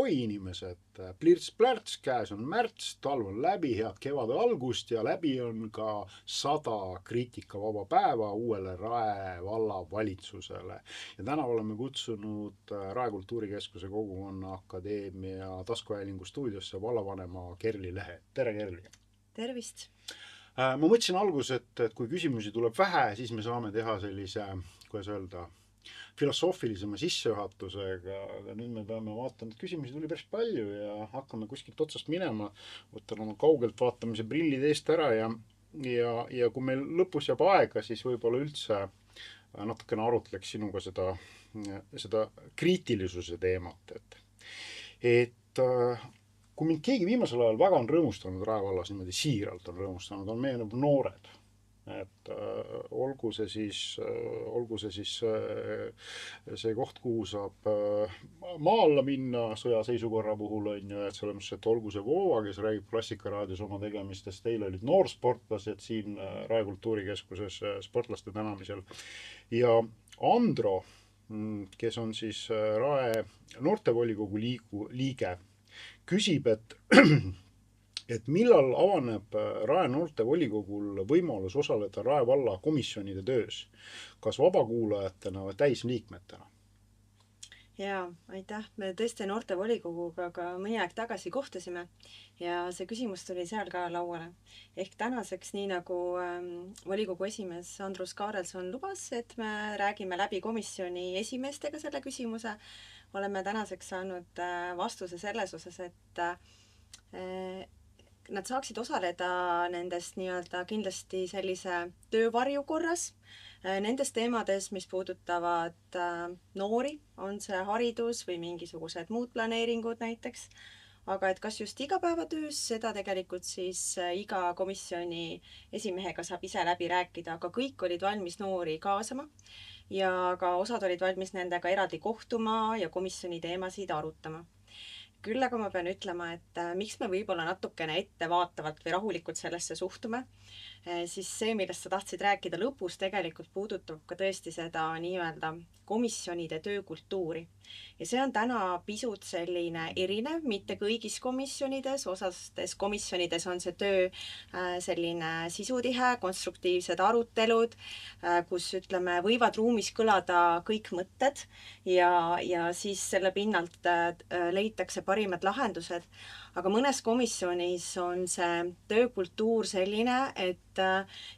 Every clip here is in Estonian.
Ahoi inimesed, plirts-plärts, käes on märts, talv on läbi, head kevade algust ja läbi on ka 100 kriitikavaba päeva uuele Rae vallavalitsusele. Ja täna oleme kutsunud Rae Kultuurikeskuse kogukonna akadeemia taskuhäälingu stuudiosse vallavanema Kerli Lehe. Tere, Kerli! Tervist! Ma mõtlesin algus, et kui küsimusi tuleb vähe, siis me saame teha sellise, kuidas öelda, filosoofilisema sissejuhatusega, aga nüüd me peame vaatama, et küsimusi tuli päris palju ja hakkame kuskilt otsast minema, võtan oma kaugelt vaatamise prillid eest ära ja kui meil lõpus jääb aega, siis võib-olla üldse natukene arutleks sinuga seda kriitilisuse teemat, et kui mind keegi viimasel ajal väga on rõõmustanud Rae vallas, niimoodi siiralt on rõõmustanud, on meie noored. Et olgu see siis see koht, kuhu saab maa alla minna sõjaseisukorra puhul on ju, et selles mõttes, et olgu see Voova, kes räägib Klassikaraadios oma tegemistest, teil olid noorsportlased siin Rae Kultuurikeskuses sportlaste tänamisel ja Andro, kes on siis Rae noortevolikogu liige, küsib, et millal avaneb Rae noortevolikogul võimalus osaleda Rae valla komisjonide töös, kas vabakuulajatena või täisliikmetena? Jaa, aitäh. Me tõesti noortevolikoguga ka mõni aeg tagasi kohtusime ja see küsimus tuli seal ka lauale. Ehk tänaseks, nii nagu volikogu esimees Andrus Kaarelson lubas, et me räägime läbi komisjoni esimeestega selle küsimuse, oleme tänaseks saanud vastuse selles osas, et nad saaksid osaleda nendest nii-öelda kindlasti sellise töövarju korras, nendes teemades, mis puudutavad noori, on see haridus või mingisugused muud planeeringud näiteks, aga et kas just igapäevatöös, seda tegelikult siis iga komisjoni esimehega saab ise läbi rääkida, aga kõik olid valmis noori kaasama ja ka osad olid valmis nendega eraldi kohtuma ja komisjoni teemasid arutama. Küll aga ma pean ütlema, et miks me võib-olla natukene ettevaatavalt või rahulikult sellesse suhtume, siis see, millest sa tahtsid rääkida lõpus, tegelikult puudutab ka tõesti seda nii-öelda komisjonide töökultuuri. Ja see on täna pisut selline erinev, mitte kõigis komisjonides, osastes komisjonides on see töö selline sisutihe, konstruktiivsed arutelud, kus ütleme, võivad ruumis kõlada kõik mõtted ja siis selle pinnalt leitakse parimad lahendused. Aga mõnes komisjonis on see töökultuur selline, et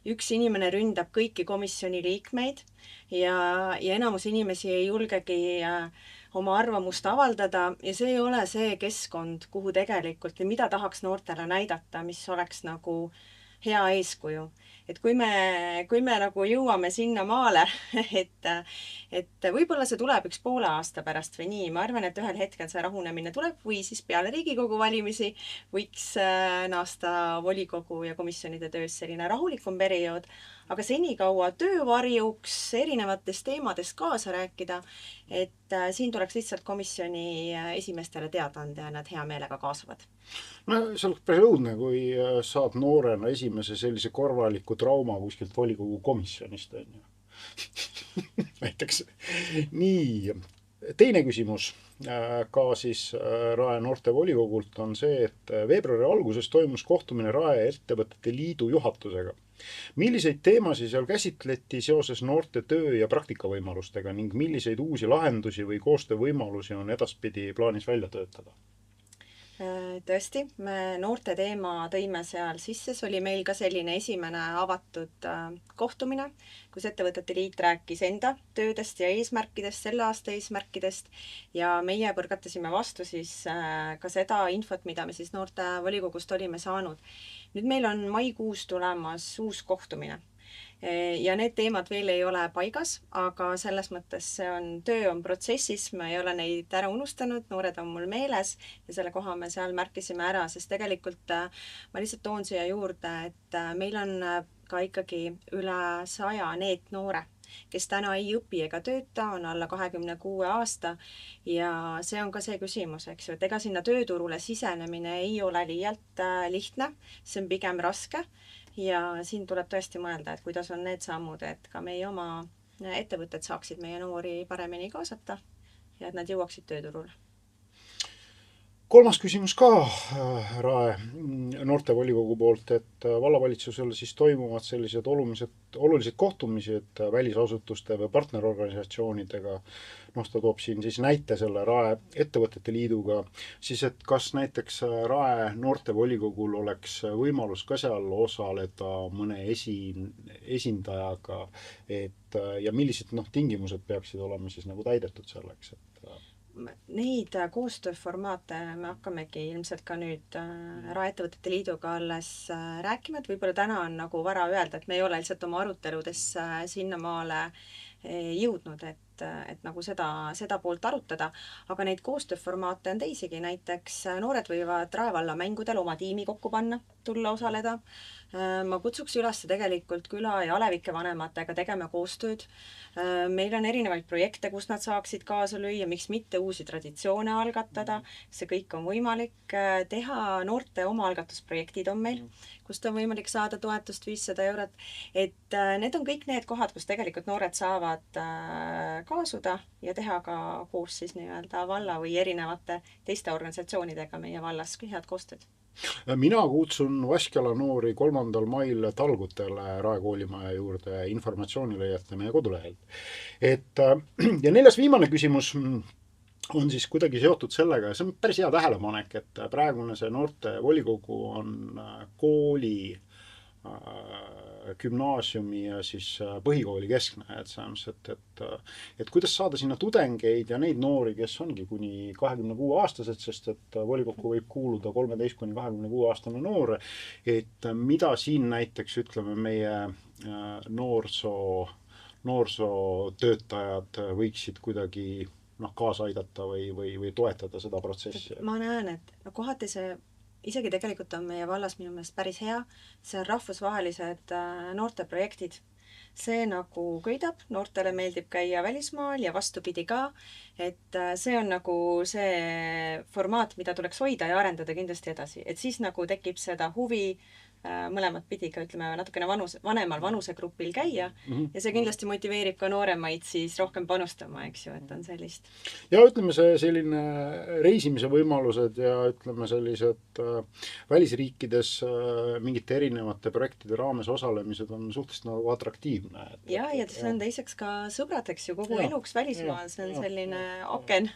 üks inimene ründab kõiki komisjoni liikmeid ja enamus inimesi ei julgegi oma arvamust avaldada ja see ei ole see keskkond, kuhu tegelikult või mida tahaks noortele näidata, mis oleks nagu hea eeskuju. Et kui me nagu jõuame sinna maale, et võib-olla see tuleb üks poole aasta pärast või nii, ma arvan, et ühel hetkel see rahunemine tuleb või siis peale Riigikogu valimisi võiks naasta volikogu ja komisjonide töös selline rahulikum periood, aga senikaua töövarjuks erinevates teemades kaasa rääkida, et siin tuleks lihtsalt komisjoni esimeestele teada anda ja nad hea meelega kaasavad. No see oleks päris õudne, kui saad noorena esimese sellise korraliku trauma kuskilt volikogu komisjonist. Näiteks. Nii, teine küsimus ka siis Rae noortevolikogult on see, et veebruari alguses toimus kohtumine Rae ettevõtete liidu juhatusega. Milliseid teemasid seal käsitleti seoses noorte töö- ja praktikavõimalustega ning milliseid uusi lahendusi või koostöövõimalusi on edaspidi plaanis välja töötada? Tõesti, me noorte teema tõime seal sisse, see oli meil ka selline esimene avatud kohtumine, kus ettevõtete liit rääkis enda töödest ja eesmärkidest, selle aasta eesmärkidest ja meie põrgatasime vastu siis ka seda infot, mida me siis noorte volikogust olime saanud. Nüüd meil on maikuus tulemas uus kohtumine. Ja need teemad veel ei ole paigas, aga selles mõttes töö on protsessis, me ei ole neid ära unustanud, noored on mul meeles ja selle koha me seal märkisime ära, sest tegelikult ma lihtsalt toon siia juurde, et meil on ka ikkagi üle 100 NEET-noore, kes täna ei õpi ega tööta, on alla 26 aasta ja see on ka see küsimus, eks ju, et ega sinna tööturule sisenemine ei ole liialt lihtne, see on pigem raske. Ja siin tuleb tõesti mõelda, et kuidas on need sammud, et ka meie oma ettevõtted saaksid meie noori paremini kaasata ja et nad jõuaksid tööturule. kolmas küsimus ka Rae noortevolikogu poolt, et vallavalitsusel siis toimuvad sellised olulised kohtumisi, et välisasutuste või partnerorganisatsioonidega, ta toob siin siis näite selle Rae ettevõtete liiduga, siis et kas näiteks Rae noortevolikogul oleks võimalus ka seal osaleda mõne esindajaga, et ja millised tingimused peaksid olema siis nagu täidetud selleks, et Neid koostööformaate me hakkamegi ilmselt ka nüüd Raeettevõtete Liiduga alles rääkima, et võib-olla täna on nagu vara öelda, et me ei ole lihtsalt oma aruteludes sinnamaale jõudnud, et nagu seda poolt arutada, aga neid koostööformaate on teisigi, näiteks noored võivad Rae valla mängudel oma tiimi kokku panna, tulla osaleda. Ma kutsuks üles tegelikult küla ja alevike vanematega tegema koostööd. Meil on erinevaid projekte, kus nad saaksid kaasa lüüa, miks mitte uusi traditsioone algatada. See kõik on võimalik teha. Noorte omaalgatusprojektid on meil, kust on võimalik saada toetust 500 €. Et need on kõik need kohad, kus tegelikult noored saavad kaasuda ja teha ka koos siis nii-öelda valla või erinevate teiste organisatsioonidega meie vallas head koostööd. Mina kutsun Vaskjala noori 3. mail talgutele Rae koolimaja juurde, informatsiooni leiate meie kodulehel. Ja 4. viimane küsimus on siis kuidagi seotud sellega, ja see on päris hea tähelepanek, et praegune see noorte volikogu on kooli, gümnaasiumi ja siis põhikooli keskne, et see, et kuidas saada sinna tudengeid ja neid noori, kes ongi kuni 26 aastased, sest et volikokku võib kuuluda 13–26 aastane noor, et mida siin näiteks ütleme meie noorsootöötajad võiksid kuidagi kaasa aidata või toetada seda protsessi? Ma näen, et kohati see isegi tegelikult on meie vallas minu meelest päris hea. See on rahvusvahelised noorteprojektid. See nagu köidab, noortele meeldib käia välismaal ja vastupidi ka, et see on nagu see formaat, mida tuleks hoida ja arendada kindlasti edasi. Et siis nagu tekib seda huvi mõlemat pidi ka, ütleme, natukene vanemal vanusegrupil käia ja see kindlasti motiveerib ka nooremaid siis rohkem panustama, eks ju, et on sellist. Ja ütleme, see selline reisimise võimalused ja ütleme sellised välisriikides mingite erinevate projektide raames osalemised on suhteliselt nagu atraktiivne. Ja see on teiseks ka sõbrad, eks ju, kogu eluks välismaal, see on selline aken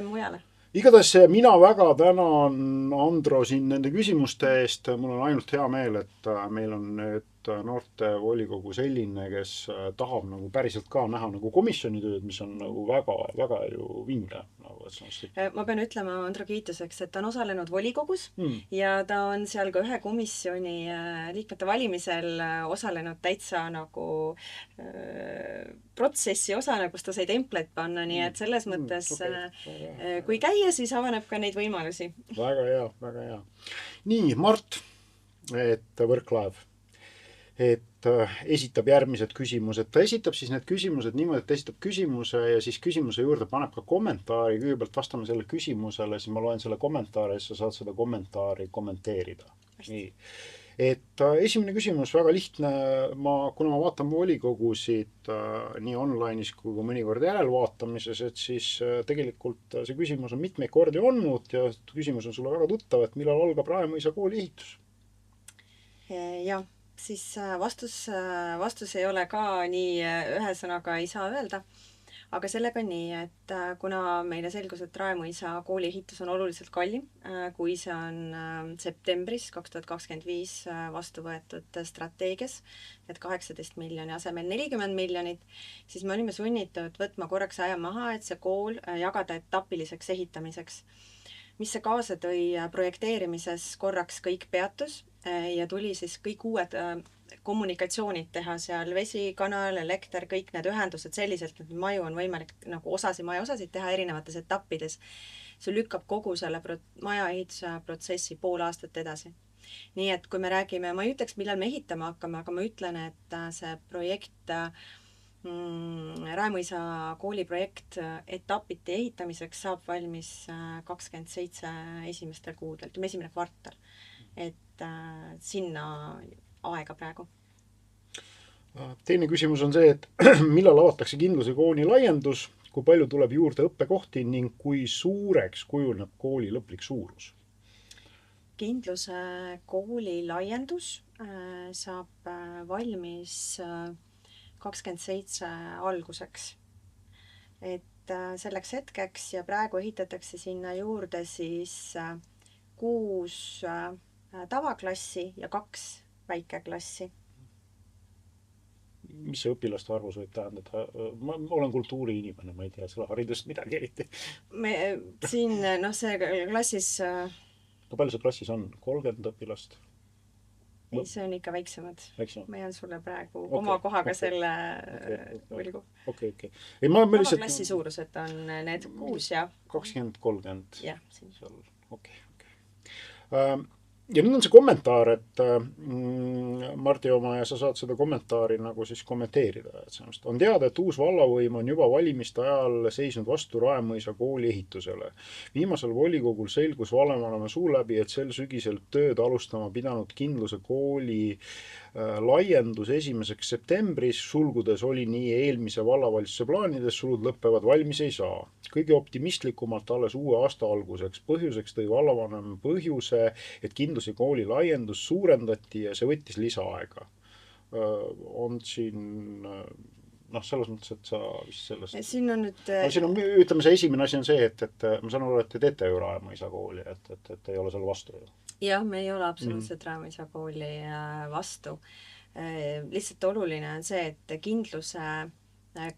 mujale. Igatahes mina väga tänan Andro siin nende küsimuste eest. Mul on ainult hea meel, et meil on nüüd noortevolikogu selline, kes tahab nagu päriselt ka näha nagu komisjoni tööd, mis on nagu väga ju vinge. Ma pean ütlema Andro kiituseks, et ta on osalenud volikogus ja ta on seal ka ühe komisjoni liikmete valimisel osalenud täitsa nagu protsessi osana, kus ta sai templeid panna, nii et selles mõttes kui käia, siis avaneb ka neid võimalusi. Väga hea. Nii, Mart, et Võrklaev, et esitab järgmised küsimused. Ta esitab siis need küsimused niimoodi, et esitab küsimuse ja siis küsimuse juurde paneb ka kommentaari. Kõigepealt vastame selle küsimusele, siis ma loen selle kommentaari ja sa saad seda kommentaari kommenteerida. Nii. Et esimene küsimus väga lihtne. Kuna ma vaatan volikogusid nii online'is kui mõnikord järelvaatamises, et siis tegelikult see küsimus on mitmeid kordi olnud ja küsimus on sulle väga tuttav, et millal algab Raemõisa kooli ehitus? Ja, siis vastus ei ole ka nii ühe sõnaga ei saa öelda. Aga sellega on nii, et kuna meile selgus, et Raemõisa kooli ehitus on oluliselt kallim, kui see on septembris 2025 vastu võetud strateegias, et 18 miljoni asemel 40 miljonit, siis me olime sunnitud võtma korraks aja maha, et see kool jagada etapiliseks ehitamiseks. Mis see kaasa tõi projekteerimises korraks kõik peatus ja tuli siis kõik uued kommunikatsioonid teha seal, vesi, kanal, elekter, kõik need ühendused selliselt, et maju on võimalik nagu majaosasid teha erinevates etappides. See lükkab kogu selle maja ehituse protsessi pool aastat edasi. Nii et kui me räägime, ma ei ütleks, millal me ehitama hakkame, aga ma ütlen, et see projekt, Raemõisa kooli projekt etapiti ehitamiseks saab valmis 27 esimestel kuudel, esimene kvartal. Et sinna aega praegu. Teine küsimus on see, et millal avatakse Kindluse kooli laiendus, kui palju tuleb juurde õppekohti ning kui suureks kujuneb kooli lõplik suurus? Kindluse kooli laiendus saab valmis 27 alguseks. Et selleks hetkeks ja praegu ehitatakse sinna juurde siis 6 tavaklassi ja 2 väikeklassi. Mis see õpilaste arvus võib tähendada? Ma olen kultuuriinimene, ma ei tea selle haridust midagi eriti. Siin, see klassis... Kui palju see klassis on? 30 õpilast? Ei, see on ikka väiksemad. Ma jään sulle praegu oma kohaga selle võlgu. Okei. Tavaklassi suurused on need 6 ja... 20-30. Jah, siin. Okei. Ja nüüd on see kommentaar, et Mardi oma ja sa saad seda kommentaari nagu siis kommenteerida. Et on teada, et uus vallavõim on juba valimiste ajal seisnud vastu Raemõisa kooli ehitusele. Viimasel volikogul selgus vallavanem suu läbi, et sel sügisel tööd alustama pidanud Kindluse kooli laiendus 1. septembris, sulgudes oli nii eelmise vallavalitsuse plaanides, sulud lõppevad valmis ei saa. Kõige optimistlikumalt alles uue aasta alguseks. Põhjuseks tõi vallavanem põhjuse, et Kindluse kooli laiendus suurendati ja see võttis lisaaega. On siin, selles mõttes, et sa vist sellest... Siin on nüüd... Siin on, ütleme, see esimene asi on see, et ma saan aru, et te teete ju Raemõisa kooli, et ei ole selle vastu ju. Jah, me ei ole absoluutselt Raemõisa kooli vastu. Lihtsalt oluline on see, et Kindluse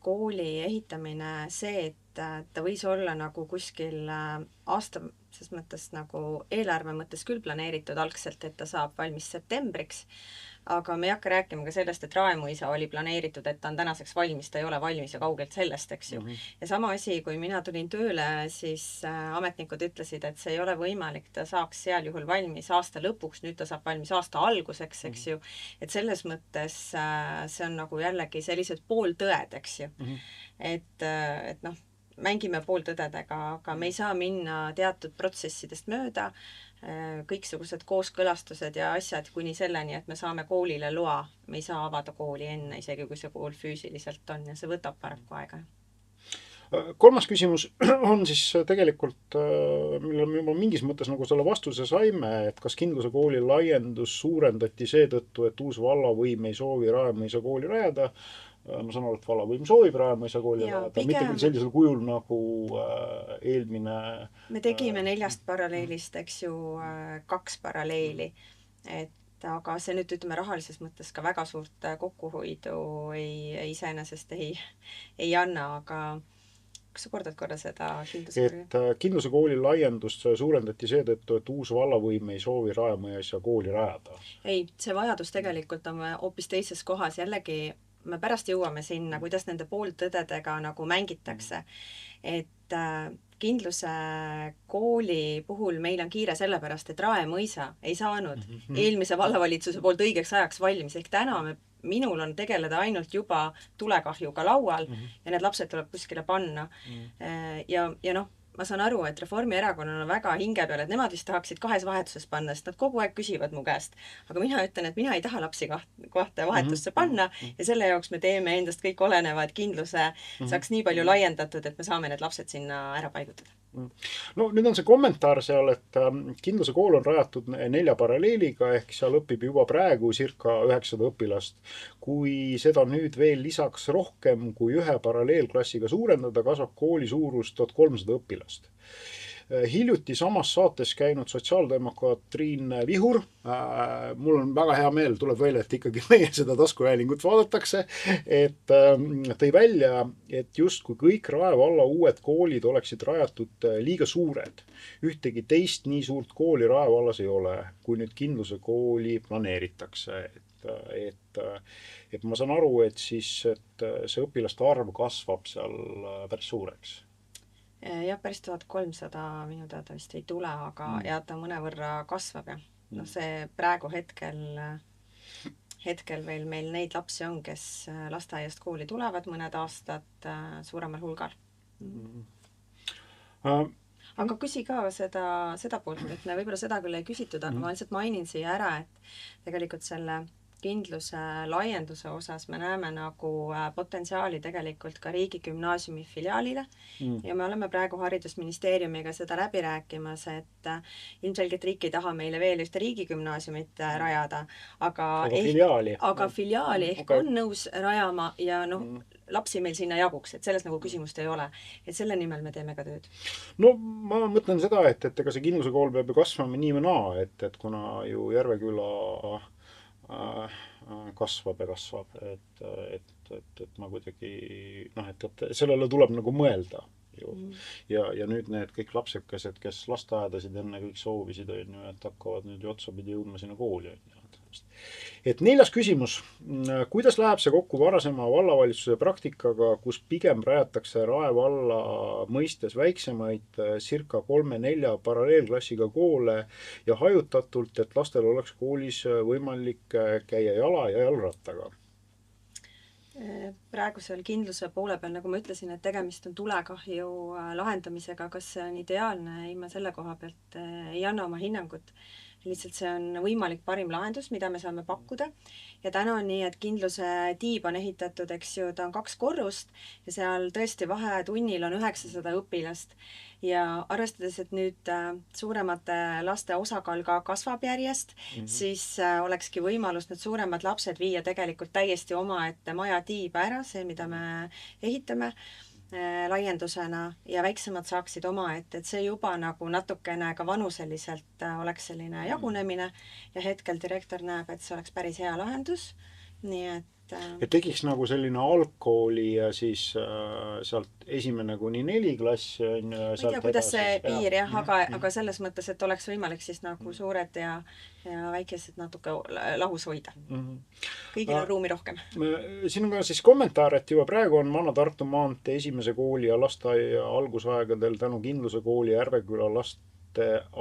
kooli ehitamine, see, et ta võis olla nagu kuskil aasta, ses mõttes nagu eelarve mõttes küll planeeritud algselt, et ta saab valmis septembriks, aga me ei hakka rääkima ka sellest, et Raemõisa oli planeeritud, et ta on tänaseks valmis, ta ei ole valmis ja kaugelt sellest, eks ju. Ja sama asi, kui mina tulin tööle, siis ametnikud ütlesid, et see ei ole võimalik, ta saaks seal juhul valmis aasta lõpuks, nüüd ta saab valmis aasta alguseks, eks ju. Et selles mõttes see on nagu jällegi sellised pooltõed, eks ju. Et mängime pooltõdedega, aga me ei saa minna teatud protsessidest mööda, kõiksugused kooskõlastused ja asjad kuni selleni, et me saame koolile loa. Me ei saa avada kooli enne, isegi kui see kool füüsiliselt on ja see võtab paraku aega. Kolmas küsimus on siis tegelikult, mille me juba mingis mõttes nagu selle vastuse saime, et kas Kindluse kooli laiendus suurendati seetõttu, et uus vallavõim ei soovi Raemõisa kooli rajada. Ma saan aru, et vallavõim soovib Raemõisa kooli rajada, mitte küll sellisel kujul nagu eelmine... Me tegime 4 paralleelist, eks ju, 2 paralleeli, aga see nüüd ütleme rahalises mõttes ka väga suurt kokkuhoidu iseenesest ei anna, aga kas sa kordad korra seda Kindluse kooli? Et Kindluse kooli laiendust suurendati seetõttu, et uus vallavõim ei soovi Raemõisa kooli rajada. Ei, see vajadus tegelikult on hoopis teises kohas, jällegi me pärast jõuame sinna, kuidas nende pooltõdedega nagu mängitakse. Et Kindluse kooli puhul meil on kiire sellepärast, et Raemõisa ei saanud eelmise vallavalitsuse poolt õigeks ajaks valmis. Ehk täna minul on tegeleda ainult juba tulekahjuga laual ja need lapsed tuleb kuskile panna. Ja ma saan aru, et Reformierakonnal on väga hinge peal, et nemad vist tahaksid 2 vahetuses panna, sest nad kogu aeg küsivad mu käest. Aga mina ütlen, et mina ei taha lapsi 2 vahetusse panna ja selle jaoks me teeme endast kõik oleneva, et Kindluse saaks nii palju laiendatud, et me saame need lapsed sinna ära paigutada. No nüüd on see kommentaar seal, et Kindluse kool on rajatud 4 paralleeliga, ehk seal õpib juba praegu circa 900 õpilast. Kui seda nüüd veel lisaks rohkem kui 1 paralleelklassiga suurendada, kasvab kooli suurus 1300 õpilast. Hiljuti samas saates käinud sotsiaaldemokraat Triin Vihur, mul on väga hea meel, tuleb välja, et ikkagi meie seda taskuhäälingut vaadatakse, et tõi välja, et just kui kõik Rae valla uued koolid oleksid rajatud liiga suured, ühtegi teist nii suurt kooli Rae vallas ei ole, kui nüüd Kindluse kooli planeeritakse. Et ma saan aru, et siis et see õpilaste arv kasvab seal päris suureks. Jah, päris 1300 minu teada vist ei tule, aga ja ta mõnevõrra kasvab. Ja. See praegu hetkel veel meil neid lapsi on, kes lasteaiast kooli tulevad mõned aastad suuremal hulgal. Aga küsi ka seda poolt, et me võib-olla seda küll ei küsitud, aga ma lihtsalt mainin siia ära, et tegelikult selle kindluse laienduse osas me näeme nagu potentsiaali tegelikult ka riigigümnaasiumi filiaalile ja me oleme praegu Haridusministeeriumiga seda läbi rääkimas, et ilmselgelt riik ei taha meile veel ühte riigigümnaasiumit rajada, aga filiaali ehk on nõus rajama ja lapsi meil sinna jaguks, et selles nagu küsimust ei ole. Et selle nimel me teeme ka tööd. No ma mõtlen seda, et ega see kindluse kool peab ju kasvama nii või naa, et kuna ju Järveküla kasvab ja kasvab, et ma kuidagi, et sellele tuleb nagu mõelda ju. Ja nüüd need kõik lapsekesed, kes lasteaedasid enne kõik soovisid, et hakkavad nüüd ju otsapidi jõudma sinna kooli. Et 4. küsimus. Kuidas läheb see kokku varasema vallavalitsuse praktikaga, kus pigem rajatakse Rae valla mõistes väiksemaid circa 3-4 paralleelklassiga koole ja hajutatult, et lastel oleks koolis võimalik käia jala ja jalgrattaga? Praegusel kindluse poole peal, nagu ma ütlesin, et tegemist on tulekahju lahendamisega, kas see on ideaalne, ei ma selle koha pealt ei anna oma hinnangut. Lihtsalt see on võimalik parim lahendus, mida me saame pakkuda. Ja täna on nii, et kindluse tiib on ehitatud, eks ju, ta on 2 korrust ja seal tõesti vahetunnil on 900 õpilast. Ja arvestades, et nüüd suuremate laste osakaal ka kasvab järjest, siis olekski võimalus need suuremad lapsed viia tegelikult täiesti omaette maja tiiba ära, see, mida me ehitame laiendusena ja väiksemad saaksid omaette, et see juba nagu natukene ka vanuseliselt oleks selline jagunemine ja hetkel direktor näeb, et see oleks päris hea lahendus, nii et tekiks nagu selline algkooli ja siis sealt 1. kuni 4 klassi on ma ei tea, kuidas see piir jah, aga selles mõttes, et oleks võimalik siis nagu suured ja väikesed natuke lahus hoida. Kõigil on ruumi rohkem. Siin on ka siis kommentaar, et juba praegu on Vana-Tartu maantee 1. kooli ja lasteaia algusaegadel tänu kindluse kooli Järveküla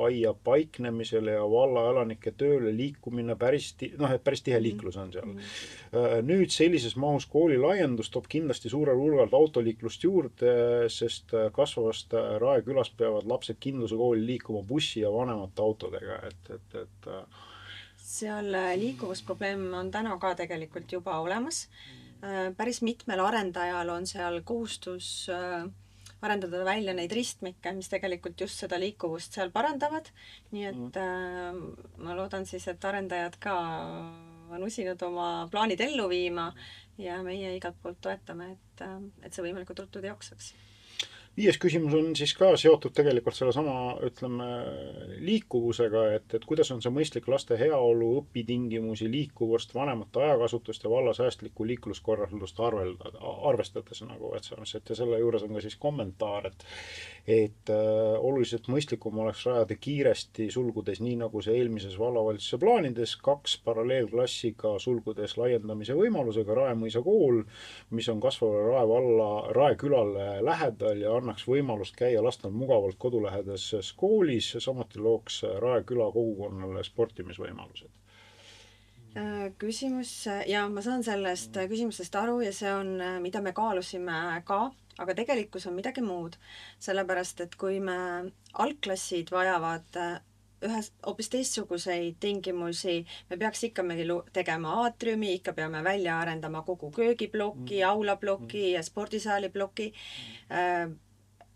aia paiknemisele ja valla elanike tööle liikumine päris tihe liiklus on seal. Nüüd sellises mahus kooli laiendus toob kindlasti suurel hulgalt autoliiklust juurde, sest kasvavast Rae külas peavad lapsed kindluse kooli liikuma bussi ja vanemate autodega. Seal liikuvusprobleem on täna ka tegelikult juba olemas. Päris mitmel arendajal on seal kohustus arendada välja neid ristmikke, mis tegelikult just seda liikuvust seal parandavad. Nii et ma loodan siis, et arendajad ka on usinud oma plaanid ellu viima ja meie igalt poolt toetame, et see võimalikult ruttu teoksaks. 5. küsimus on siis ka seotud tegelikult selle sama, ütleme, liikuvusega, et kuidas on see mõistlik laste heaolu, õpitingimusi, liikuvust, vanemate ajakasutust ja valla säästlikku liikluskorraldust arvestades nagu, et ja selle juures on ka siis kommentaar, et oluliselt mõistlikum oleks rajada kiiresti sulgudes nii nagu see eelmises vallavalitsuse plaanides 2 paralleelklassiga sulgudes laiendamise võimalusega Raemõisa kool, mis on kasvava Rae külale lähedal ja annaks võimalust käia lastel mugavalt kodulähedases koolis, samuti looks Rae küla kogukonnale sportimisvõimalused. Küsimus, ja ma saan sellest küsimusest aru ja see on, mida me kaalusime ka, aga tegelikkus on midagi muud, sellepärast, et kui me algklassid vajavad hoopis teistsuguseid tingimusi, me peaks ikka meil tegema aatriumi, ikka peame välja arendama kogu köögibloki, aulabloki ja spordisaali bloki.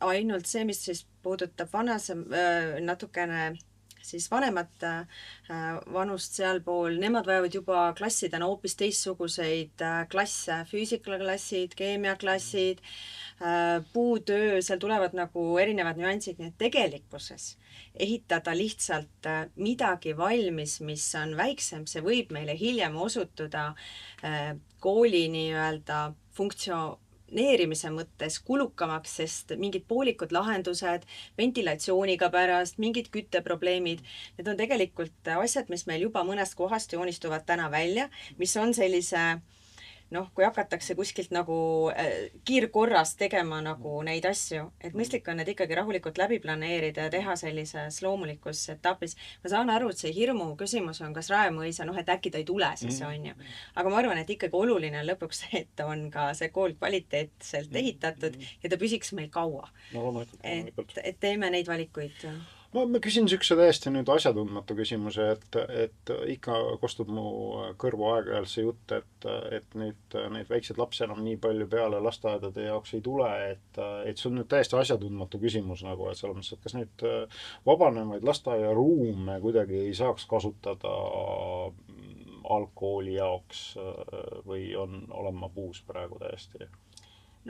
Ainult see, mis siis puudutab natukene siis vanemat vanust sealpool, nemad vajavad juba klassidena hoopis teistsuguseid klasse, füüsikaklassid, keemiaklassid, puutöö, seal tulevad nagu erinevad nüansid, nii et tegelikkuses ehitada lihtsalt midagi valmis, mis on väiksem, see võib meile hiljem osutuda kooli nii-öelda funktsioneerimise mõttes kulukamaks, sest mingid poolikud lahendused, ventilatsiooniga pärast, mingid kütteprobleemid, need on tegelikult asjad, mis meil juba mõnest kohast joonistuvad täna välja, mis on sellise kui hakatakse kuskilt nagu kiirkorras tegema nagu neid asju, et mõistlik on need ikkagi rahulikult läbi planeerida ja teha sellises loomulikus etapis. Ma saan aru, et see hirmu küsimus on kas Raemõisa, et äkki ta ei tule siis on ju. Aga ma arvan, et ikkagi oluline on lõpuks, et on ka see kool kvaliteetselt ehitatud ja ta püsiks meil kaua. No, loomulikult. Et teeme neid valikuid. ma küsin niisuguse täiesti nüüd asjatundmatu küsimuse, et ikka kostub mu kõrvu aeg-ajalt see jutt, et nüüd neid väikseid lapsi enam nii palju peale lasteaedade jaoks ei tule, et see on nüüd täiesti asjatundmatu küsimus nagu, et selles mõttes, et kas nüüd vabanevaid lasteaiaruume kuidagi ei saaks kasutada algkooli jaoks või olen ma puus praegu täiesti?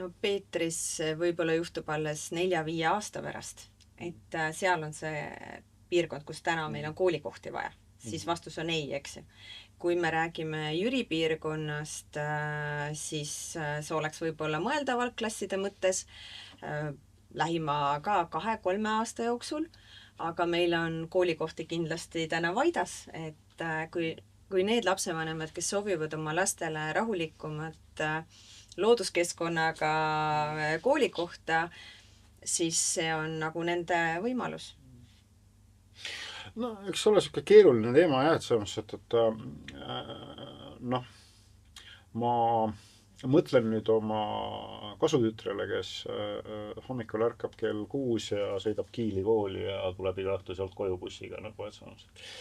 No Peetris võib-olla juhtub alles 4-5 aasta pärast. Et seal on see piirkond, kus täna meil on koolikohti vaja, siis vastus on ei, eks ju. Kui me räägime Jüri piirkonnast, siis see oleks võib-olla mõeldav algklasside mõttes lähima ka 2-3 aasta jooksul, aga meil on koolikohti kindlasti täna Vaidas, et kui need lapsevanemad, kes soovivad oma lastele rahulikumat looduskeskkonnaga koolikohta, siis see on nagu nende võimalus. No, eks ole siuke keeruline teema jah, et selles mõttes, et noh, ma mõtlen nüüd oma kasutütrele, kes hommikul ärkab kell 6 ja sõidab Kiili kooli ja tuleb iga õhtu sealt koju bussiga nagu, et selles mõttes.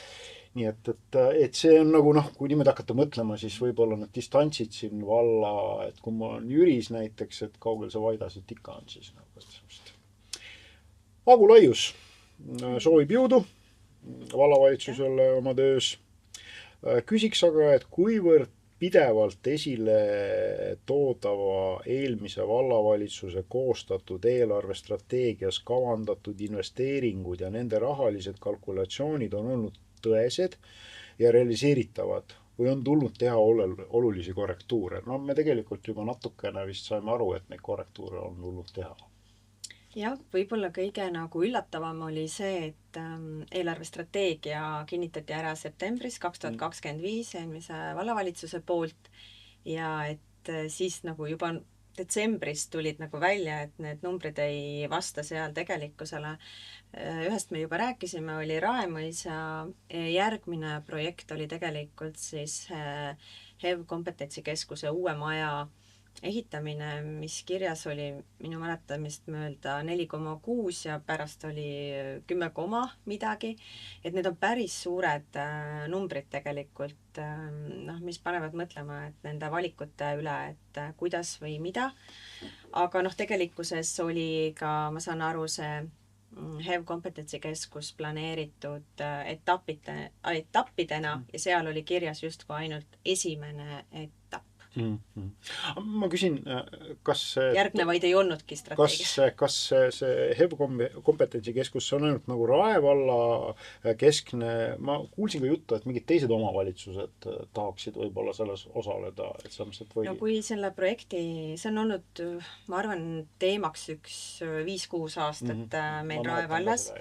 Nii et see on nagu noh, kui niimoodi hakata mõtlema, siis võib-olla need distantsid siin valla, et kui ma olen Jüris näiteks, et kaugel see Vaidaselt ikka on siis nagu, et sellest. Agu Laius soovib jõudu vallavalitsusele oma töös. Küsiks aga, et kuivõrd pidevalt esile toodava eelmise vallavalitsuse koostatud eelarvestrateegias kavandatud investeeringud ja nende rahalised kalkulatsioonid on olnud tõesed ja realiseeritavad või on tulnud teha olulisi korrektuure. No me tegelikult juba natukene vist saime aru, et neid korrektuure on tulnud teha. Jah, võib-olla kõige nagu üllatavam oli see, et eelarvestrateegia kinnitati ära septembris 2025 eelmise vallavalitsuse poolt ja et siis nagu juba detsembris tulid nagu välja, et need numbrid ei vasta seal tegelikkusele. Ühest me juba rääkisime, oli Raemõisa, järgmine projekt oli tegelikult siis HEV kompetentsikeskuse uue maja ehitamine, mis kirjas oli minu mäletamist mööda 4,6 ja pärast oli 10, midagi. Et need on päris suured numbrid tegelikult, mis panevad mõtlema, et nende valikute üle, et kuidas või mida. Aga tegelikkuses oli ka, ma saan aru, see HEV kompetentsikeskus planeeritud etappidena ja seal oli kirjas justkui ainult esimene etapp. Ma küsin, kas järgnevaid ei olnudki strateegia. Kas see HEV kompetentsikeskus on ainult nagu Rae valla keskne, ma kuulsin ka juttu, et mingid teised omavalitsused tahaksid võib-olla selles osaleda, et saamised või... No kui selle projekti, see on olnud, ma arvan, teemaks üks 5-6 aastat meil Rae vallas.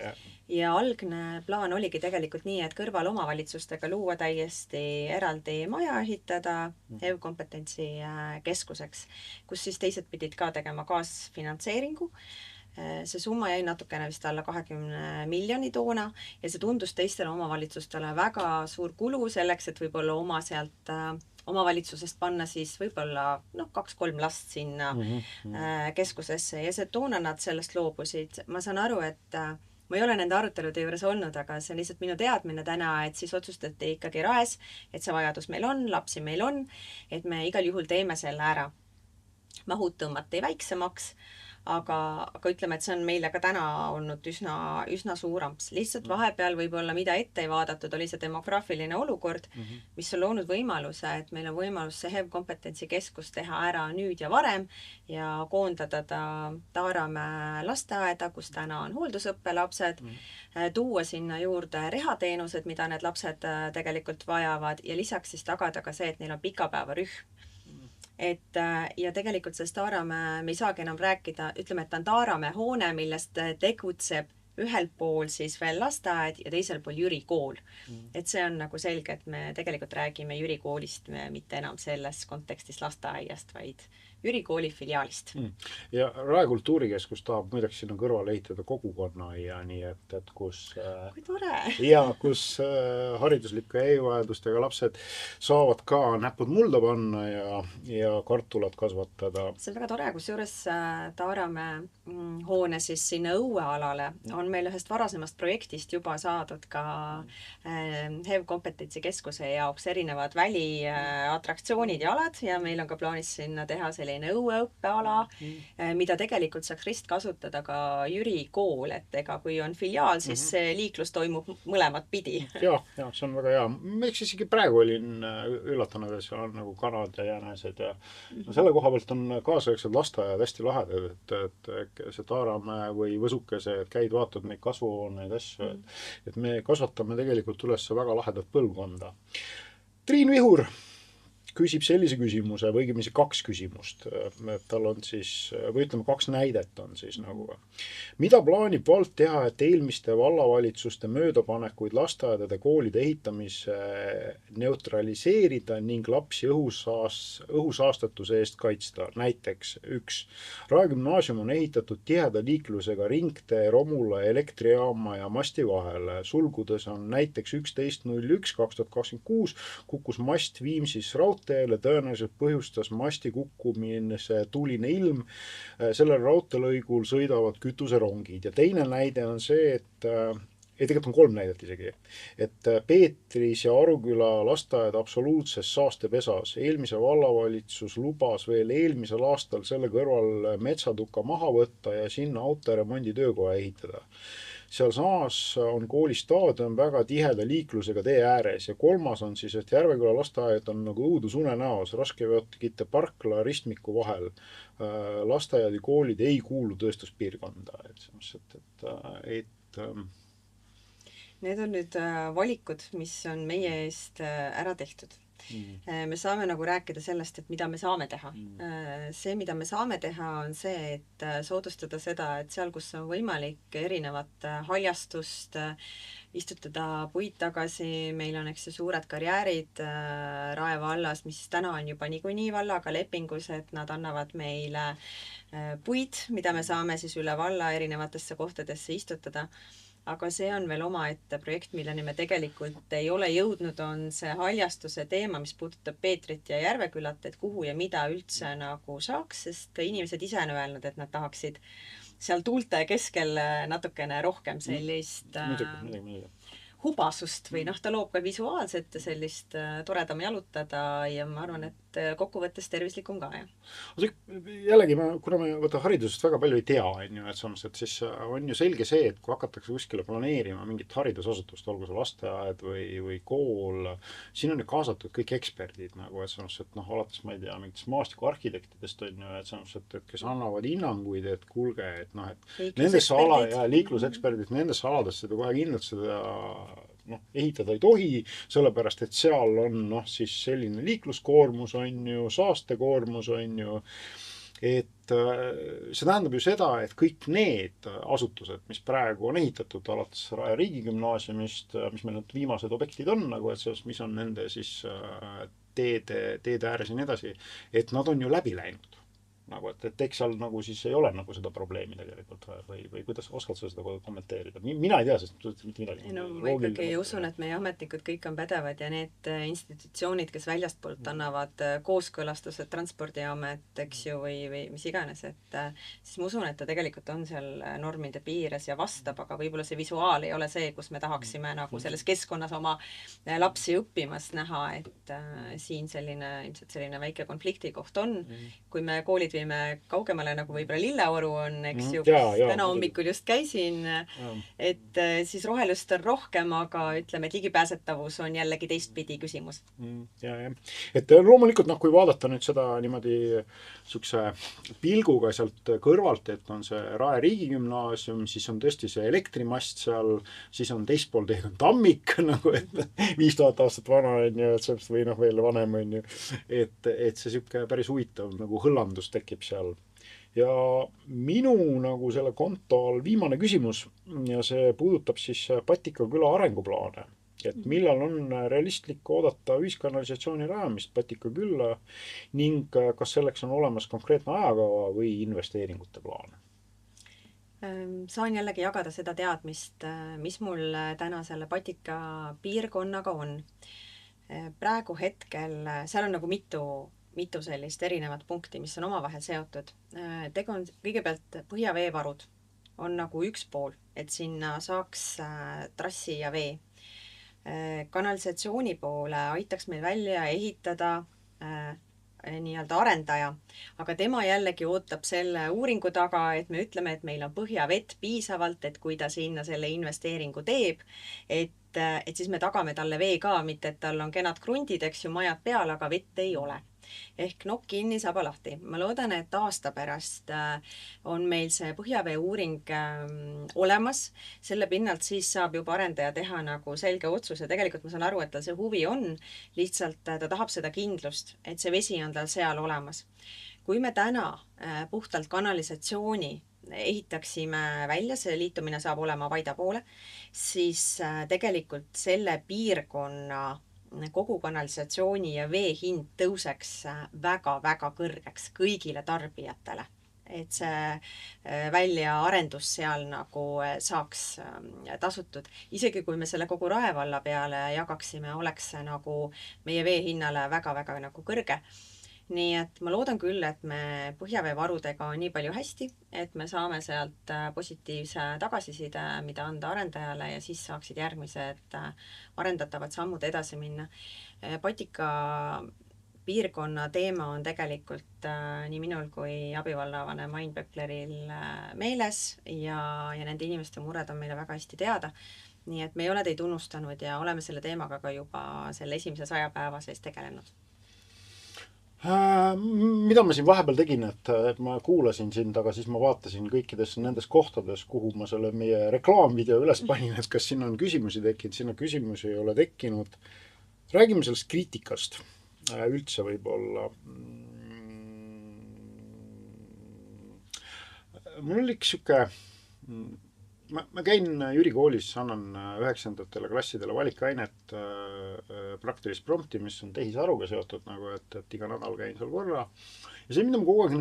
Ja algne plaan oligi tegelikult nii, et kõrval omavalitsustega luua täiesti eraldi maja ehitada HEV kompetentsi keskuseks, kus siis teised pidid ka tegema kaasfinantseeringu. See summa jäi natukene vist alla 20 miljoni toona ja see tundus teistele omavalitsustele väga suur kulu selleks, et võib-olla oma sealt omavalitsusest panna siis võib-olla 2-3 last sinna keskusesse ja see toona nad sellest loobusid. Ma saan aru, et ma ei ole nende arutelude juures olnud, aga see on lihtsalt minu teadmine täna, et siis otsustati ikkagi Raes, et see vajadus meil on, lapsi meil on, et me igal juhul teeme selle ära. Mahud tõmmati väiksemaks, aga ütleme, et see on meile ka täna olnud üsna suuramps. Lihtsalt vahepeal võib-olla mida ette ei vaadatud, oli see demograafiline olukord, mis on loonud võimaluse, et meil on võimalus see HEV kompetentsikeskus teha ära nüüd ja varem ja koondada ta Taaramäe lasteaeda, kus täna on hooldusõppelapsed, tuua sinna juurde rehateenused, mida need lapsed tegelikult vajavad ja lisaks siis tagada ka see, et neil on pikapäevarühm. Ja tegelikult sellest Taaramäe me ei saagi enam rääkida, ütleme, et ta on Taaramäe hoone, millest tegutseb ühel pool siis veel lasteaed ja teisel pool Jüri kool. Et see on nagu selge, et me tegelikult räägime Jüri koolist mitte enam selles kontekstis lasteaiast, vaid Jüri kooli filiaalist. Ja Rae kultuurikeskus tahab muideks sinna kõrvale ehitada kogukonna ja nii, et kus Kui tore! ja kus hariduslike erivajadustega lapsed saavad ka näpud mulda panna ja kartulat kasvatada. See on väga tore, kusjuures Taaramäe hoone siis sinna õuealale on meil ühest varasemast projektist juba saadud ka HEV kompetentsikeskuse jaoks erinevad väliatraktsioonid ja alad ja meil on ka plaanis sinna teha selline õueõppeala, mida tegelikult saaks ristkasutada ka Jüri kool, et ega kui on filiaal, siis see liiklus toimub mõlemat pidi. Ja, see on väga hea. Miks isegi praegu olin üllatanud, et seal on nagu kanad ja jänesed ja selle koha pealt on kaasaegsed lasteajad hästi lahedad, et see Taaramäe või Võsukese, et käid, vaatad neid kasvuhooneid asju, et me kasvatame tegelikult üles väga lahedat põlvkonda. Triin Vihur küsib sellise küsimuse või õigemini 2 küsimust. Tal on siis, või ütleme 2 näidet on siis nagu. Mida plaanib vald teha, et eelmiste vallavalitsuste möödapanekuid lasteaedade koolide ehitamise neutraliseerida ning lapsi õhusaastatuse eest kaitsta? Näiteks 1. Rae gümnaasium on ehitatud tiheda liiklusega ringtee, Romula, elektrijaama ja masti vahele. Sulgudes on näiteks 11.01.2026 kukkus mast Viimsis raudteele, tõenäoliselt põhjustas masti kukkumise tuline ilm. Sellel raudteelõigul sõidavad kütuserongid. Ja teine näide on see, et tegelikult on 3 näidet isegi, et Peetris ja Aruküla lasteaed absoluutses saastepesas. Eelmise vallavalitsus lubas veel eelmisel aastal selle kõrval metsatuka maha võtta ja sinna autoremondi töökoha ehitada. Seal samas on kooli staadion väga tiheda liiklusega tee ääres ja 3. on siis, et Järveküla lasteaed on nagu õudusune näos, raskeveokite parkla ristmiku vahel. Lasteaed ja koolid ei kuulu tööstuspiirkonda. Need on nüüd valikud, mis on meie eest ära tehtud. Me saame nagu rääkida sellest, et mida me saame teha. See, mida me saame teha, on see, et soodustada seda, et seal, kus on võimalik erinevat haljastust, istutada puid tagasi, meil on eks suured karjäärid Rae vallas, mis täna on juba niikuinii vallaga lepingus, et nad annavad meile puid, mida me saame siis üle valla erinevatesse kohtadesse istutada. Aga see on veel omaette projekt, milleni me tegelikult ei ole jõudnud, on see haljastuse teema, mis puudutab Peetrit ja Järvekülat, et kuhu ja mida üldse nagu saaks, sest ka inimesed ise on öelnud, et nad tahaksid seal tuulte keskel natukene rohkem sellist hubasust või ta loob ka visuaalset sellist toredam jalutada ja ma arvan, et kokkuvõttes tervislikum ka, jah. Jällegi, kuna me haridusest väga palju ei tea, et siis on ju selge see, et kui hakatakse kuskile planeerima mingit haridusasutust, olgu see lasteaed või kool, siin on ju kaasatud kõik eksperdid, et alates, ma ei tea, mingitest maastikuarhitektidest on ju, et kes annavad hinnanguid, et kuulge, et nendesse liikluseksperdid, nendesse aladesse kohe kindlalt seda ehitada ei tohi, sellepärast, et seal on siis selline liikluskoormus on ju, saastekoormus on ju, et see tähendab ju seda, et kõik need asutused, mis praegu on ehitatud alates Rae riigigümnaasiumist, mis meil need viimased objektid on, et mis on nende siis teede ääres ja nii edasi, et nad on ju läbi läinud. Et eks seal siis ei ole seda probleemi tegelikult või kuidas oskad sa seda kommenteerida? Mina ei tea, sest mitte midagi. Ma ikkagi usun, et meie ametnikud kõik on pädevad ja need institutsioonid, kes väljastpoolt annavad kooskõlastused, transpordijaamet, eks ju, või mis iganes, et siis ma usun, et ta tegelikult on seal normide piires ja vastab, aga võib-olla see visuaal ei ole see, kus me tahaksime selles keskkonnas oma lapsi õppimas näha, et siin ilmselt selline väike konfliktikoht on. Kui me koolid viime kaugemale, nagu võib-olla Lilleoru on, eks ju, täna hommikul just käisin, et siis rohelust on rohkem, aga ütleme, et ligipääsetavus on jällegi teistpidi küsimus. Et loomulikult, kui vaadata nüüd seda niimoodi sukse pilguga sealt kõrvalt, et on see Rae riigigümnaasium, siis on tõesti see elektrimast seal, siis on teispool teed on tammik, et 5000 aastat vana on ju, või veel vanem on ju, et see siuke päris huvitav hõllandus tekib seal. Ja minu selle konto all viimane küsimus ja see puudutab siis Patika küla arenguplaane. et millal on realistlik oodata ühiskanalisatsiooni rajamist Patika külla ning kas selleks on olemas konkreetne ajakava või investeeringute plaan? Saan jällegi jagada seda teadmist, mis mul täna selle Patika piirkonnaga on. Praegu hetkel, seal on nagu mitu sellist erinevat punkti, mis on omavahel seotud. Tegu on kõigepealt põhjaveevarud on nagu üks pool, et sinna saaks trassi ja vee. Kanalisatsiooni poole aitaks meil välja ehitada nii-öelda arendaja, aga tema jällegi ootab selle uuringu taga, et me ütleme, et meil on põhjavett piisavalt, et kui ta sinna selle investeeringu teeb, et siis me tagame talle vee ka, mitte et tal on kenad krundid, eks ju, majad peal, aga vett ei ole. Ehk nokk kinni, saba lahti. Ma loodan, et aasta pärast on meil see põhjavee uuring olemas. Selle pinnalt siis saab juba arendaja teha nagu selge otsuse. Tegelikult ma saan aru, et tal see huvi on. Lihtsalt ta tahab seda kindlust, et see vesi on tal seal olemas. Kui me täna puhtalt kanalisatsiooni ehitaksime välja, see liitumine saab olema Vaida poole, siis tegelikult selle piirkonna kogu kanalisatsiooni ja vee hind tõuseks väga-väga kõrgeks kõigile tarbijatele. Et see väljaarendus seal nagu saaks tasutud. Isegi kui me selle kogu Rae valla peale jagaksime, oleks see nagu meie vee hinnale väga-väga nagu kõrge. Nii et ma loodan küll, et me põhjaveevarudega on nii palju hästi, et me saame sealt positiivse tagasiside, mida anda arendajale ja siis saaksid järgmised arendatavad sammud edasi minna. Patika piirkonna teema on tegelikult nii minul kui abivallavanem Ain Pökleril meeles ja nende inimeste mured on meile väga hästi teada. Nii et me ei ole teid unustanud ja oleme selle teemaga ka juba selle esimese 100 päeva sees tegelenud. Mida ma siin vahepeal tegin, et ma kuulasin sind, aga siis ma vaatasin kõikides nendes kohtades, kuhu ma selle meie reklaamvideo üles panin, et kas sinna on küsimusi tekkinud, sinna küsimusi ei ole tekkinud. Räägime sellest kriitikast üldse võib-olla. Mul oli üks siuke... Ma käin Jüri koolis, annan 9. klassidele valikainet praktilist prompti, mis on tehisaruga seotud, nagu et iga nädal käin seal korra. Ja see, mida ma kogu aeg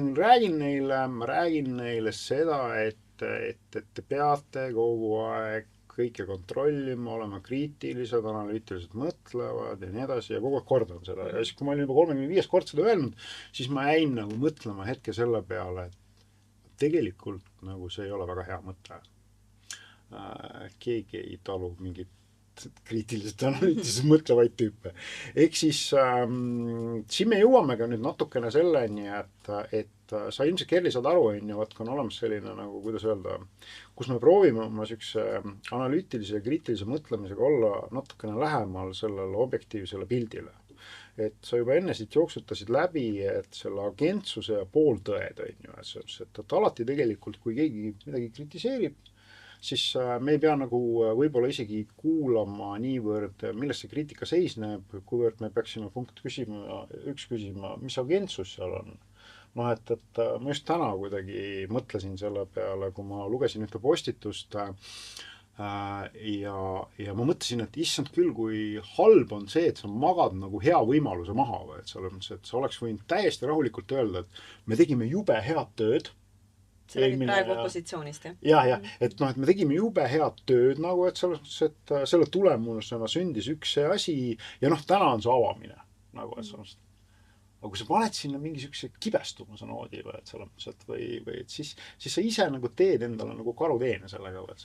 räägin neile seda, et te peate kogu aeg kõike kontrollima, olema kriitilised, analüütiliselt mõtlevad ja nii edasi ja kogu aeg kordan seda. Ja siis, kui ma olin juba 35 kord seda öelnud, siis ma jäin nagu mõtlema hetke selle peale, et tegelikult nagu see ei ole väga hea mõte. Keegi ei talu mingit kriitiliselt analüütiliselt mõtlevaid tüüpe. Ehk siis siin me jõuamegi nüüd natukene selleni, et sa ilmselt Kerli saad aru, et kui on olemas selline, nagu kuidas öelda, kus me proovime oma sükse analüütilise ja kriitilise mõtlemisega olla natukene lähemal sellele objektiivsele pildile. Et sa juba enne siit jooksutasid läbi, et selle agentsuse ja pooltõed on ju, et alati tegelikult, kui keegi midagi kritiseerib, siis me ei pea nagu võib-olla isegi kuulama niivõrd, milles see kriitika seisneb, kuivõrd me peaksime küsima, mis agentsus seal on. No, et ma just täna kuidagi mõtlesin selle peale, kui ma lugesin ühte postitust ja ma mõtlesin, et issand küll, kui halb on see, et sa magad nagu hea võimaluse maha, et sa oleks võinud täiesti rahulikult öelda, et me tegime jube head tööd. See räägib praegu opositsioonist, jah? Ja, et me tegime jube head tööd, nagu et selle tulemusena sündis üks see asi ja täna on see avamine. Nagu, aga kui sa paned sinna mingi sükse kibestumuse noodi või siis sa ise nagu teed endale nagu karuteene sellega, aga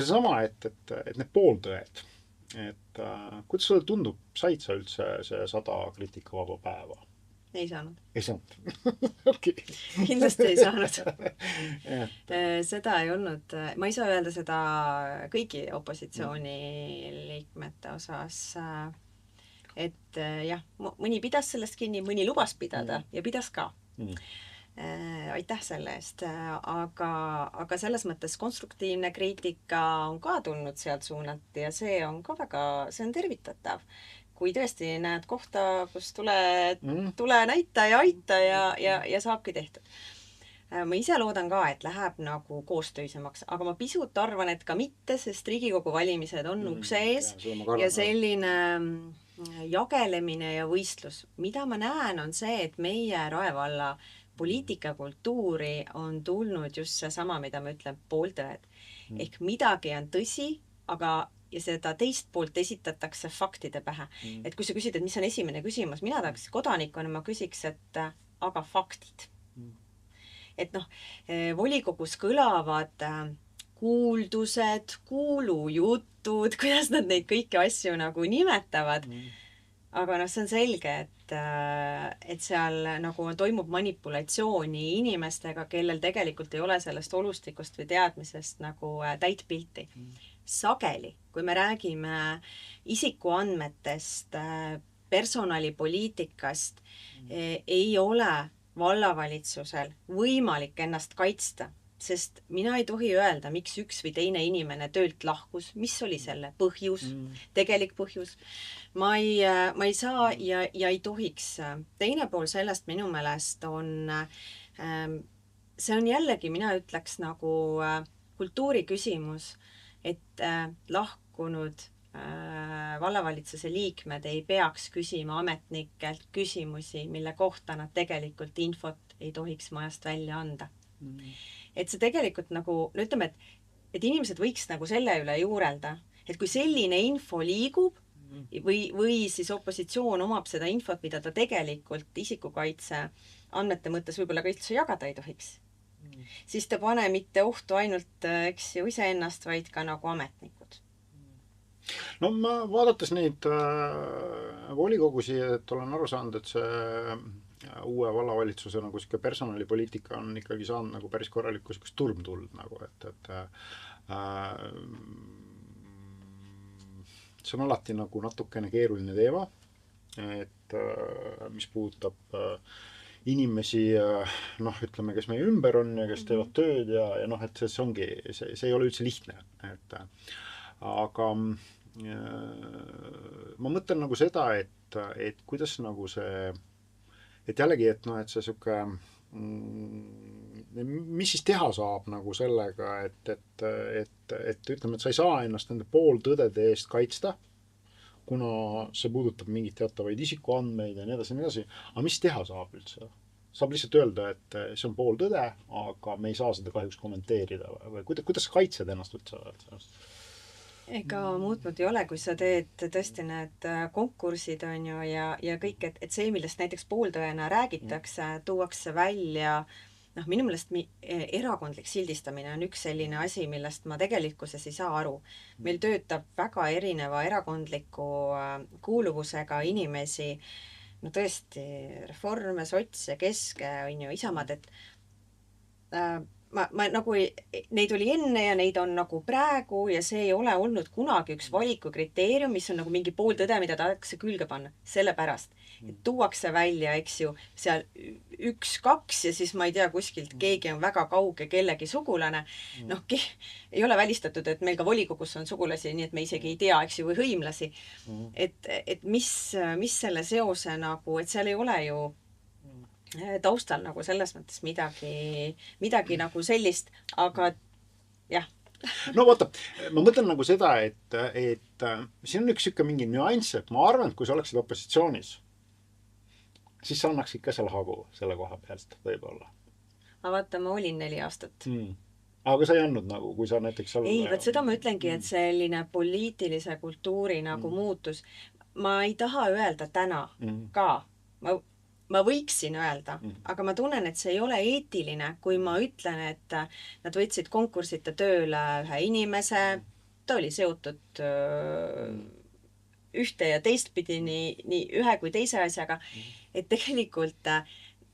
see sama, et need pooltõed, et kuidas sulle tundub, said sa üldse see 100 kriitikavaba päeva? Ei saanud. Ei saanud. Okay. Kindlasti ei saanud. Seda ei olnud. Ma ei saa öelda seda kõigi opositsiooni liikmete osas. Et jah, mõni pidas sellest kinni, mõni lubas pidada ja pidas ka. Aitäh selle eest. Aga selles mõttes konstruktiivne kriitika on ka tulnud sealt suunalt ja see on ka väga, see on tervitatav. Kui tõesti näed kohta, kus tule näita ja aita ja saabki tehtud. ma ise loodan ka, et läheb nagu koostöisemaks, aga ma pisut arvan, et ka mitte, sest Riigikogu valimised on ukse ees ja selline jagelemine ja võistlus. Mida ma näen, on see, et meie Rae valla poliitikakultuuri on tulnud just seesama, mida ma ütlen, pooltõed. Ehk midagi on tõsi, aga ja seda teist poolt esitatakse faktide pähe. Et kui sa küsid, et mis on esimene küsimus, mina tahaks kodanikuna, ma küsiks, et aga faktid. Et noh, volikogus kõlavad kuuldused, kuulujutud, kuidas nad neid kõiki asju nagu nimetavad. Aga noh, see on selge, et seal nagu toimub manipulatsiooni inimestega, kellel tegelikult ei ole sellest olustikust või teadmisest nagu täit pilti. Sageli, kui me räägime isikuandmetest, personalipoliitikast, ei ole vallavalitsusel võimalik ennast kaitsta, sest mina ei tohi öelda, miks üks või teine inimene töölt lahkus, mis oli selle põhjus, tegelik põhjus. Ma ei saa ja ei tohiks. Teine pool sellest minu meelest on, see on jällegi, mina ütleks nagu kultuuri küsimus, et lahkunud vallavalitsuse liikmed ei peaks küsima ametnikelt küsimusi, mille kohta nad tegelikult infot ei tohiks majast välja anda. Et see tegelikult nagu, no ütleme, et inimesed võiks nagu selle üle juurelda, et kui selline info liigub või siis opositsioon omab seda infot, mida ta tegelikult isikukaitse andmete mõttes võib-olla ka üldse jagada ei tohiks, siis ta pane mitte ohtu ainult, eks ju, iseennast, vaid ka nagu ametnikud. No ma vaadates neid volikogusi, et olen aru saanud, et see uue vallavalitsuse nagu siuke personalipoliitika on ikkagi saanud nagu päris korralikku siukest turmtuld nagu, et see on alati nagu natukene keeruline teema, et mis puudutab inimesi, noh, ütleme, kes meie ümber on ja kes teevad tööd ja noh, et see ongi, see ei ole üldse lihtne, et aga ma mõtlen nagu seda, et kuidas nagu see, et jällegi, et noh, et see siuke, mis siis teha saab nagu sellega, et ütleme, et sa ei saa ennast nende pooltõdede eest kaitsta, kuna see puudutab mingit teatavaid isikuandmeid ja nii edasi, aga mis teha saab üldse? Saab lihtsalt öelda, et see on pooltõde, aga me ei saa seda kahjuks kommenteerida või kuidas sa kaitsed ennast üldse? Ega muutmata ei ole, kui sa teed tõesti need konkursid on ju ja kõik, et see, millest näiteks pooltõena räägitakse, tuuakse välja. Noh, minu meelest erakondlik sildistamine on üks selline asi, millest ma tegelikkuses ei saa aru. Meil töötab väga erineva erakondliku kuuluvusega inimesi, no tõesti, Reforme, Sotse, Keske, on ju, Isamaad, et ma nagu neid oli enne ja neid on nagu praegu ja see ei ole olnud kunagi üks valikukriteerium, mis on nagu mingi pooltõde, mida tahetakse külge panna. Sellepärast, et tuuakse välja, eks ju, seal 1-2 ja siis ma ei tea, kuskilt keegi on väga kauge kellegi sugulane. Noh, ei ole välistatud, et meil ka volikogus on sugulasi, nii et me isegi ei tea, eks ju, või hõimlasi. Et mis selle seose nagu, et seal ei ole ju taustal nagu selles mõttes midagi nagu sellist, aga jah. No vaata, ma mõtlen nagu seda, et siin on üks mingi nüanss, et ma arvan, et kui sa oleksid opositsioonis, siis sa annaks ikka selle hagu selle koha pealt võib-olla. Aga vaata, ma olin 4 aastat. Aga sa ei andnud nagu, kui sa näiteks ei, võt seda ma ütlengi, et selline poliitilise kultuuri nagu muutus. Ma ei taha öelda täna ka. Ma võiksin öelda, aga ma tunnen, et see ei ole eetiline, kui ma ütlen, et nad võtsid konkursita tööle ühe inimese, ta oli seotud ühte ja teistpidi nii ühe kui teise asjaga, et tegelikult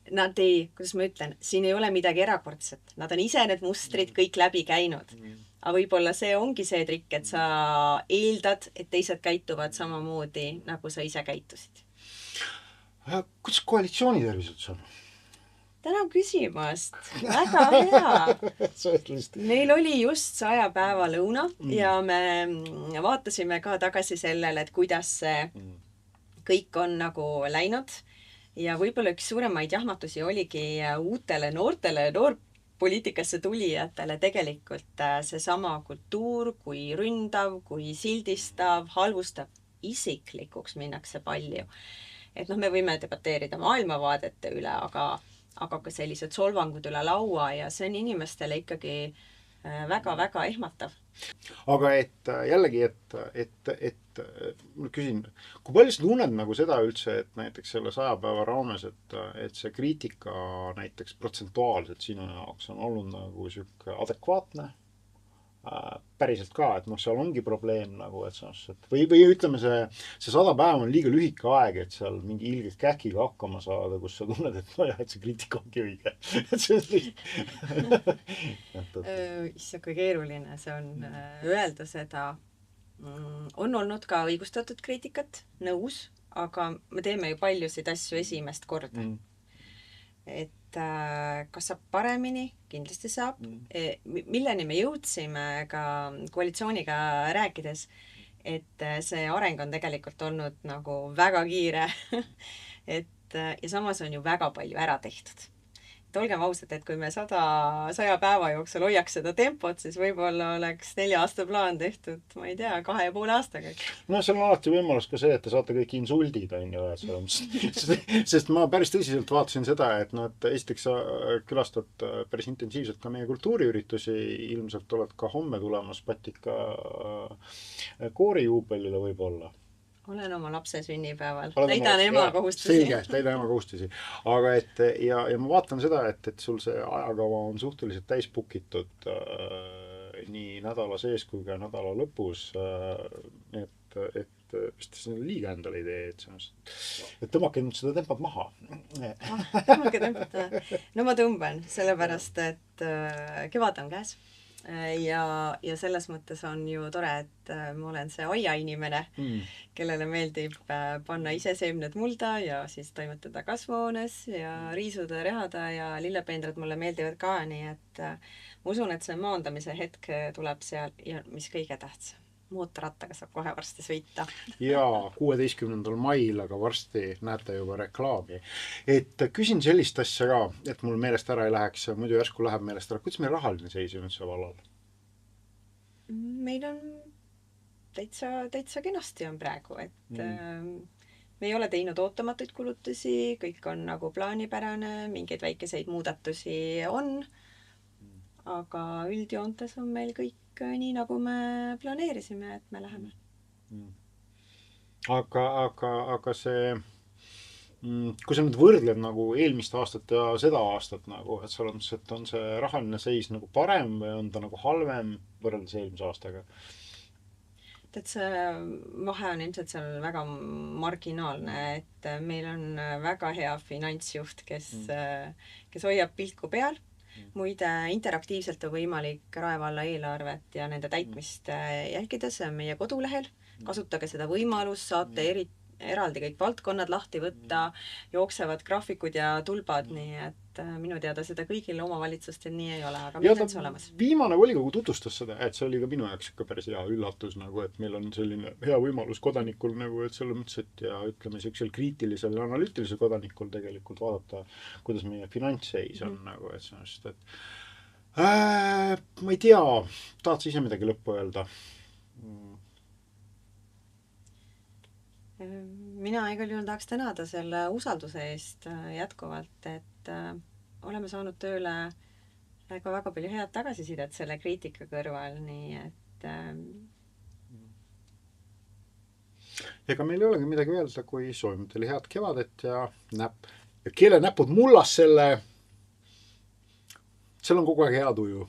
nad ei, kuidas ma ütlen, siin ei ole midagi erakordset. Nad on ise need mustrid kõik läbi käinud. Aga võib-olla see ongi see trikk, et sa eeldad, et teised käituvad samamoodi, nagu sa ise käitusid. Kuidas koalitsiooni tervised on? Tänan küsimast. Väga hea. Meil oli just 100 päeva lõuna ja me vaatasime ka tagasi sellele, et kuidas see kõik on nagu läinud. ja võib-olla üks suuremaid jahmatusi oligi uutele noortele, noorpoliitikasse tulijatele tegelikult seesama kultuur, kui ründav, kui sildistav, halvustav, isiklikuks minnakse palju. Et noh, me võime debateerida maailmavaadete üle, aga ka sellised solvangud üle laua ja see on inimestele ikkagi väga-väga ehmatav. Aga et jällegi, et ma küsin, kui palju sa tunned nagu seda üldse, et näiteks selle 100 päeva raames, et see kriitika näiteks protsentuaalselt sinu jaoks on olnud nagu sihuke adekvaatne? Päriselt ka, et noh, seal ongi probleem nagu, et või ütleme, see 100 päeva on liiga lühike aeg, et seal mingi ilgelt kähkiga hakkama saada, kus sa tunned, et nojah, et see kriitika ongi õige. Et see on lihtsalt. Issa, kui keeruline see on öelda seda. On olnud ka õigustatud kriitikat, nõus, aga me teeme ju paljusid asju esimest korda. Et kas saab paremini? Kindlasti saab. Milleni me jõudsime ka koalitsiooniga rääkides, et see areng on tegelikult olnud nagu väga kiire. Ja samas on ju väga palju ära tehtud. Et olgem ausad, et kui me 100 päeva jooksul hoiaks seda tempot, siis võib-olla oleks 4 aasta plaan tehtud, ma ei tea, 2,5 aastaga. No seal on alati võimalus ka see, et te saate kõik insuldid, on ju, sest ma päris tõsiselt vaatasin seda, et no, et esiteks sa külastad päris intensiivselt ka meie kultuuriüritusi, ilmselt oled ka homme tulemas Patika koorijuubelile võib-olla. Olen oma lapse sünnipäeval. Täidan ema kohustusi. Selge, täidan ema kohustusi. Aga ja ma vaatan seda, et sul see ajakava on suhteliselt täispukitud nii nädala sees kui ka nädala lõpus. Et vist see liiga endale ei tee, et tõmmake nüüd seda tempot maha. Tõmmake tempot maha. No ma tõmban, sellepärast, et kevad on käes. Ja selles mõttes on ju tore, et ma olen see aiainimene, kellele meeldib panna ise seemned mulda ja siis toimetada kasvuhoones ja riisuda, rehada ja lillepeenrad mulle meeldivad ka, nii et ma usun, et see maandamise hetk tuleb seal ja mis kõige tähtsam. Mootorrattaga saab kohe varsti sõita. Ja 16. mail, aga varsti näete juba reklaami. Et küsin sellist asja ka, et mul meelest ära ei läheks, muidu järsku läheb meelest ära. Kuidas meil rahaline seis on üldse vallal? Meil on täitsa kenasti on praegu, et me ei ole teinud ootamatuid kulutusi, kõik on nagu plaanipärane, mingeid väikeseid muudatusi on, aga üldjoontes on meil kõik nii, nagu me planeerisime, et me läheme. Aga see, kui sa nüüd võrdled nagu eelmist aastat ja seda aastat nagu, et sa oled, et on see rahaline seis nagu parem või on ta nagu halvem võrreldes eelmise aastaga? Et see vahe on ilmselt seal väga marginaalne, et meil on väga hea finantsjuht, kes hoiab pilku peal. Muide, interaktiivselt on võimalik Rae valla eelarvet ja nende täitmist jälgida, see on meie kodulehel. Kasutage seda võimalust, saate eraldi kõik valdkonnad lahti võtta, jooksevad graafikud ja tulbad, nii et minu teada seda kõigil omavalitsustel nii ei ole, aga meil on see olemas. Viimane volikogu tutvustas seda, et see oli ka minu jaoks ikka päris hea üllatus, nagu, et meil on selline hea võimalus kodanikul, nagu, et selle mõttes, et ja ütleme, sellisel kriitilisel ja analüütilisel kodanikul tegelikult vaadata, kuidas meie finantsseis on, nagu, et see on just, et ma ei tea, tahad sa ise midagi lõppu öelda? Mina igal juhul tahaks tänada selle usalduse eest jätkuvalt, et oleme saanud tööle ka väga palju head tagasisidet selle kriitika kõrval, nii et ega meil ei olegi midagi öelda, kui soovime teile head kevadet ja keele näpud mullas selle, seal on kogu aeg hea tuju.